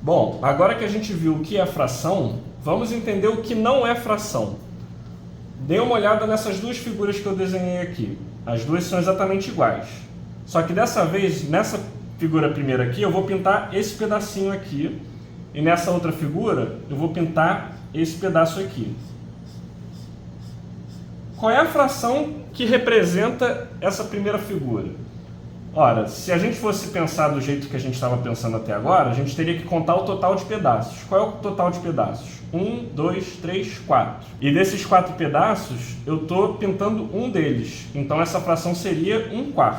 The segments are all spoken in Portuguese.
Bom, agora que a gente viu o que é fração, vamos entender o que não é fração. Dê uma olhada nessas duas figuras que eu desenhei aqui. As duas são exatamente iguais. Só que dessa vez, nessa figura primeira aqui, eu vou pintar esse pedacinho aqui. E nessa outra figura, eu vou pintar esse pedaço aqui. Qual é a fração que representa essa primeira figura? Ora, se a gente fosse pensar do jeito que a gente estava pensando até agora, a gente teria que contar o total de pedaços. Qual é o total de pedaços? 1, 2, 3, 4. E desses 4 pedaços, eu estou pintando um deles. Então essa fração seria 1/4.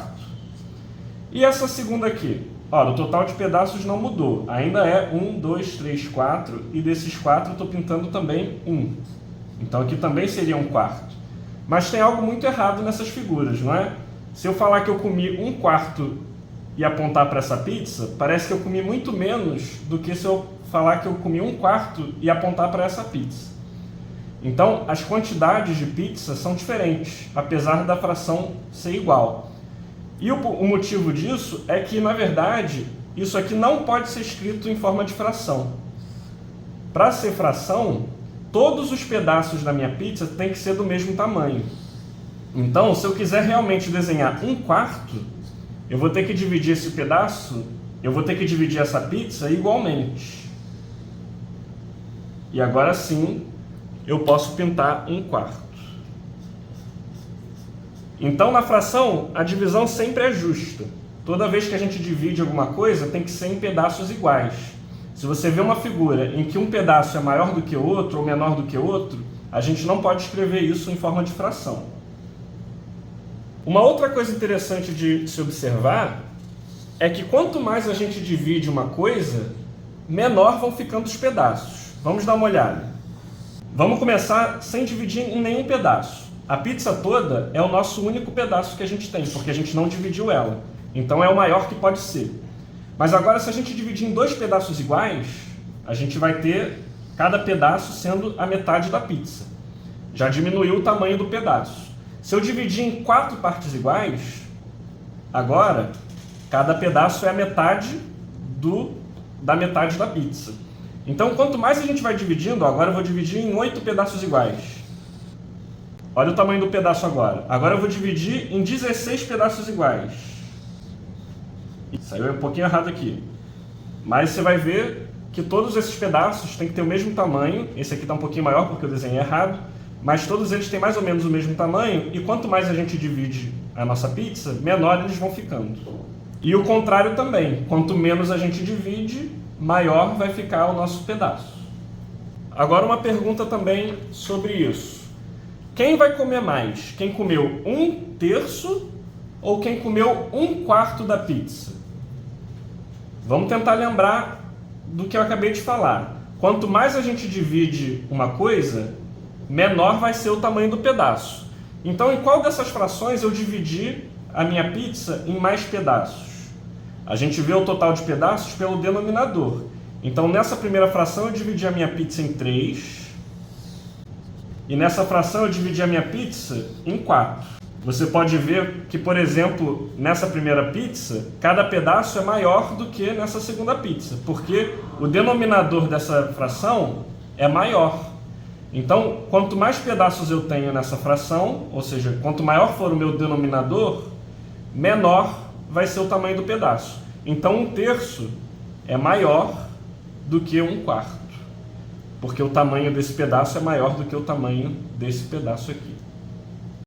E essa segunda aqui? Ora, o total de pedaços não mudou. Ainda é 1, 2, 3, 4. E desses 4 eu estou pintando também 1. Então aqui também seria 1/4. Mas tem algo muito errado nessas figuras, não é? Se eu falar que eu comi 1/4 e apontar para essa pizza, parece que eu comi muito menos do que se eu falar que eu comi 1/4 e apontar para essa pizza. Então, as quantidades de pizza são diferentes, apesar da fração ser igual. E o motivo disso é que, na verdade, isso aqui não pode ser escrito em forma de fração. Para ser fração, todos os pedaços da minha pizza têm que ser do mesmo tamanho. Então, se eu quiser realmente desenhar 1/4, eu vou ter que dividir esse pedaço, eu vou ter que dividir essa pizza igualmente. E agora sim, eu posso pintar 1/4. Então, na fração, a divisão sempre é justa. Toda vez que a gente divide alguma coisa, tem que ser em pedaços iguais. Se você vê uma figura em que um pedaço é maior do que o outro ou menor do que o outro, a gente não pode escrever isso em forma de fração. Uma outra coisa interessante de se observar é que quanto mais a gente divide uma coisa, menor vão ficando os pedaços. Vamos dar uma olhada. Vamos começar sem dividir em nenhum pedaço. A pizza toda é o nosso único pedaço que a gente tem, porque a gente não dividiu ela. Então é o maior que pode ser. Mas agora, se a gente dividir em 2 pedaços iguais, a gente vai ter cada pedaço sendo a metade da pizza. Já diminuiu o tamanho do pedaço. Se eu dividir em 4 partes iguais, agora cada pedaço é a metade da metade da pizza. Então, quanto mais a gente vai dividindo, agora eu vou dividir em 8 pedaços iguais. Olha o tamanho do pedaço agora. Agora eu vou dividir em 16 pedaços iguais. Saiu um pouquinho errado aqui. Mas você vai ver que todos esses pedaços têm que ter o mesmo tamanho. Esse aqui está um pouquinho maior porque eu desenhei errado. Mas todos eles têm mais ou menos o mesmo tamanho. E quanto mais a gente divide a nossa pizza, menor eles vão ficando. E o contrário também. Quanto menos a gente divide, maior vai ficar o nosso pedaço. Agora uma pergunta também sobre isso. Quem vai comer mais? Quem comeu 1/3 ou quem comeu 1/4 da pizza? Vamos tentar lembrar do que eu acabei de falar. Quanto mais a gente divide uma coisa, menor vai ser o tamanho do pedaço. Então, em qual dessas frações eu dividi a minha pizza em mais pedaços? A gente vê o total de pedaços pelo denominador. Então, nessa primeira fração, eu dividi a minha pizza em 3. E nessa fração, eu dividi a minha pizza em 4. Você pode ver que, por exemplo, nessa primeira pizza, cada pedaço é maior do que nessa segunda pizza, porque o denominador dessa fração é maior. Então, quanto mais pedaços eu tenho nessa fração, ou seja, quanto maior for o meu denominador, menor vai ser o tamanho do pedaço. Então, 1/3 é maior do que 1/4, porque o tamanho desse pedaço é maior do que o tamanho desse pedaço aqui.